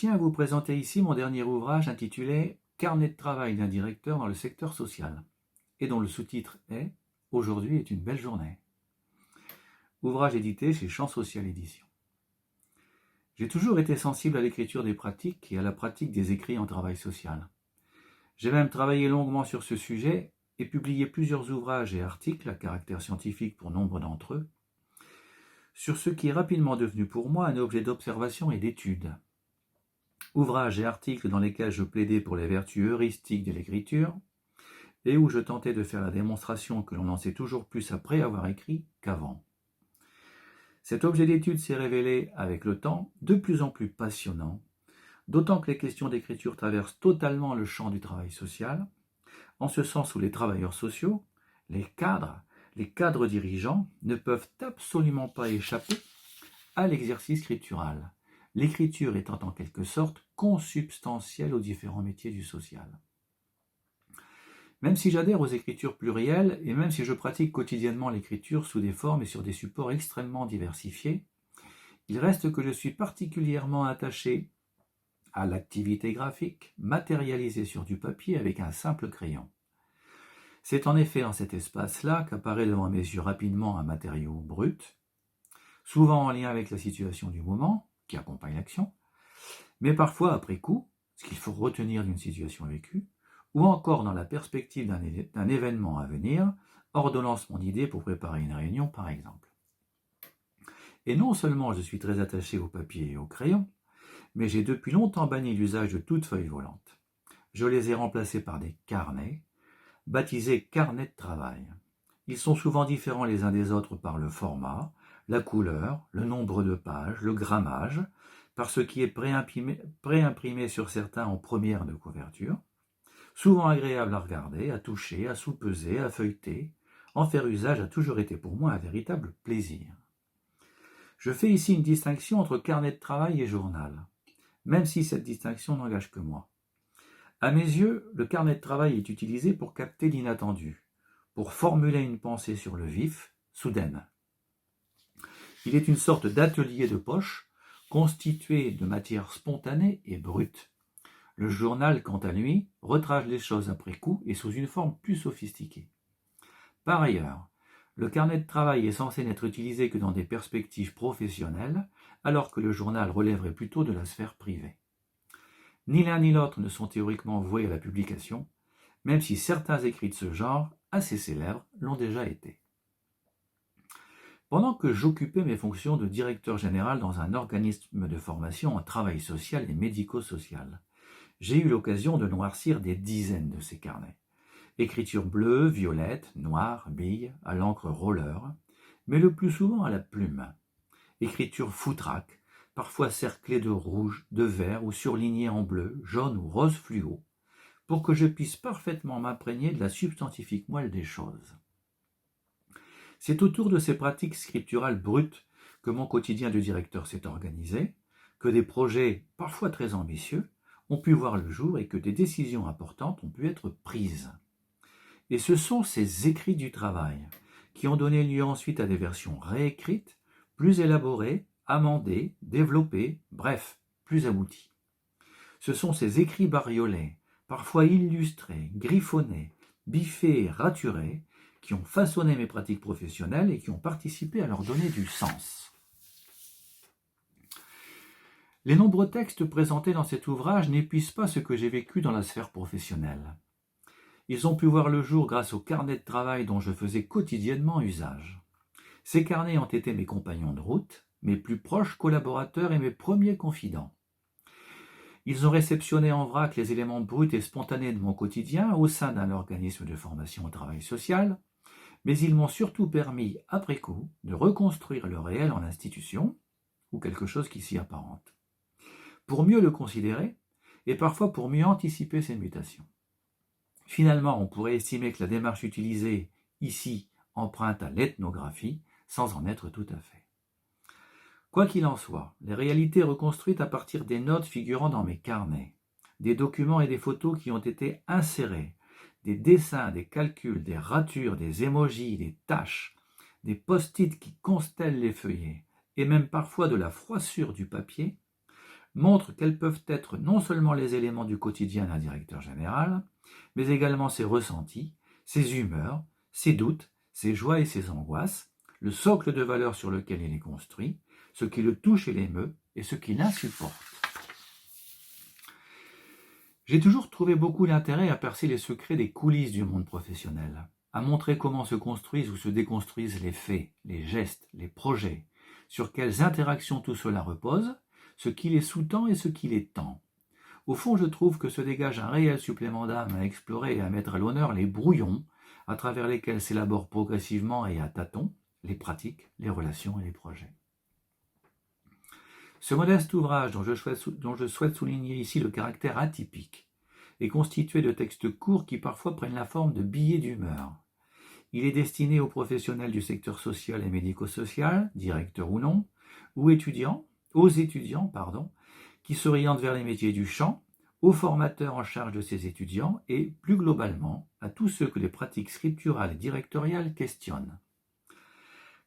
tiens à vous présenter ici mon dernier ouvrage intitulé « Carnet de travail d'un directeur dans le secteur social » et dont le sous-titre est « Aujourd'hui est une belle journée ». Ouvrage édité chez Champ Social Édition. J'ai toujours été sensible à l'écriture des pratiques et à la pratique des écrits en travail social. J'ai même travaillé longuement sur ce sujet et publié plusieurs ouvrages et articles à caractère scientifique pour nombre d'entre eux, sur ce qui est rapidement devenu pour moi un objet d'observation et d'étude. Ouvrages et articles dans lesquels je plaidais pour les vertus heuristiques de l'écriture et où je tentais de faire la démonstration que l'on en sait toujours plus après avoir écrit qu'avant. Cet objet d'étude s'est révélé, avec le temps, de plus en plus passionnant, d'autant que les questions d'écriture traversent totalement le champ du travail social, en ce sens où les travailleurs sociaux, les cadres dirigeants, ne peuvent absolument pas échapper à l'exercice scriptural, l'écriture étant en quelque sorte consubstantielle aux différents métiers du social. Même si j'adhère aux écritures plurielles et même si je pratique quotidiennement l'écriture sous des formes et sur des supports extrêmement diversifiés, il reste que je suis particulièrement attaché à l'activité graphique matérialisée sur du papier avec un simple crayon. C'est en effet dans cet espace-là qu'apparaît devant mes yeux rapidement un matériau brut, souvent en lien avec la situation du moment qui accompagne l'action, mais parfois après coup, ce qu'il faut retenir d'une situation vécue, ou encore dans la perspective d'un événement à venir, ordonnance mon idée pour préparer une réunion par exemple. Et non seulement je suis très attaché au papier et au crayon, mais j'ai depuis longtemps banni l'usage de toute feuille volante. Je les ai remplacés par des carnets, baptisés carnets de travail. Ils sont souvent différents les uns des autres par le format, la couleur, le nombre de pages, le grammage, par ce qui est préimprimé sur certains en première de couverture, souvent agréable à regarder, à toucher, à sous-peser, à feuilleter. En faire usage a toujours été pour moi un véritable plaisir. Je fais ici une distinction entre carnet de travail et journal, même si cette distinction n'engage que moi. À mes yeux, le carnet de travail est utilisé pour capter l'inattendu, pour formuler une pensée sur le vif, soudaine. Il est une sorte d'atelier de poche constitué de matière spontanée et brute. Le journal, quant à lui, retrace les choses après coup et sous une forme plus sophistiquée. Par ailleurs, le carnet de travail est censé n'être utilisé que dans des perspectives professionnelles, alors que le journal relèverait plutôt de la sphère privée. Ni l'un ni l'autre ne sont théoriquement voués à la publication, même si certains écrits de ce genre, assez célèbres, l'ont déjà été. Pendant que j'occupais mes fonctions de directeur général dans un organisme de formation en travail social et médico-social, j'ai eu l'occasion de noircir des dizaines de ces carnets. Écriture bleue, violette, noire, bille, à l'encre roller, mais le plus souvent à la plume. Écriture foutraque, parfois cerclée de rouge, de vert ou surlignée en bleu, jaune ou rose fluo, pour que je puisse parfaitement m'imprégner de la substantifique moelle des choses. C'est autour de ces pratiques scripturales brutes que mon quotidien de directeur s'est organisé, que des projets parfois très ambitieux ont pu voir le jour et que des décisions importantes ont pu être prises. Et ce sont ces écrits du travail qui ont donné lieu ensuite à des versions réécrites, plus élaborées, amendées, développées, bref, plus abouties. Ce sont ces écrits bariolés, parfois illustrés, griffonnés, biffés et raturés, qui ont façonné mes pratiques professionnelles et qui ont participé à leur donner du sens. Les nombreux textes présentés dans cet ouvrage n'épuisent pas ce que j'ai vécu dans la sphère professionnelle. Ils ont pu voir le jour grâce aux carnets de travail dont je faisais quotidiennement usage. Ces carnets ont été mes compagnons de route, mes plus proches collaborateurs et mes premiers confidents. Ils ont réceptionné en vrac les éléments bruts et spontanés de mon quotidien au sein d'un organisme de formation au travail social, mais ils m'ont surtout permis, après coup, de reconstruire le réel en institution, ou quelque chose qui s'y apparente, pour mieux le considérer et parfois pour mieux anticiper ses mutations. Finalement, on pourrait estimer que la démarche utilisée ici emprunte à l'ethnographie, sans en être tout à fait. Quoi qu'il en soit, les réalités reconstruites à partir des notes figurant dans mes carnets, des documents et des photos qui ont été insérés, des dessins, des calculs, des ratures, des émojis, des taches, des post-it qui constellent les feuillets, et même parfois de la froissure du papier, montrent quels peuvent être non seulement les éléments du quotidien d'un directeur général, mais également ses ressentis, ses humeurs, ses doutes, ses joies et ses angoisses, le socle de valeurs sur lequel il est construit, ce qui le touche et l'émeut et ce qui l'insupporte. J'ai toujours trouvé beaucoup d'intérêt à percer les secrets des coulisses du monde professionnel, à montrer comment se construisent ou se déconstruisent les faits, les gestes, les projets, sur quelles interactions tout cela repose, ce qui les sous-tend et ce qui les tend. Au fond, je trouve que se dégage un réel supplément d'âme à explorer et à mettre à l'honneur les brouillons à travers lesquels s'élaborent progressivement et à tâtons les pratiques, les relations et les projets. Ce modeste ouvrage, dont je souhaite souligner ici le caractère atypique, est constitué de textes courts qui parfois prennent la forme de billets d'humeur. Il est destiné aux professionnels du secteur social et médico-social, directeurs ou non, aux étudiants, qui s'orientent vers les métiers du champ, aux formateurs en charge de ces étudiants et, plus globalement, à tous ceux que les pratiques scripturales et directoriales questionnent.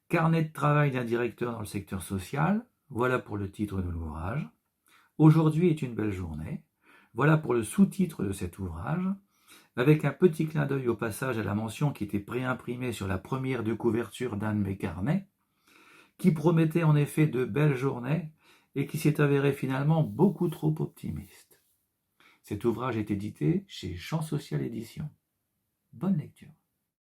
Carnet de travail d'un directeur dans le secteur social, voilà pour le titre de l'ouvrage. Aujourd'hui est une belle journée, voilà pour le sous-titre de cet ouvrage, avec un petit clin d'œil au passage à la mention qui était préimprimée sur la première de couverture d'un de mes carnets, qui promettait en effet de belles journées et qui s'est avéré finalement beaucoup trop optimiste. Cet ouvrage est édité chez Champ Social Édition. Bonne lecture.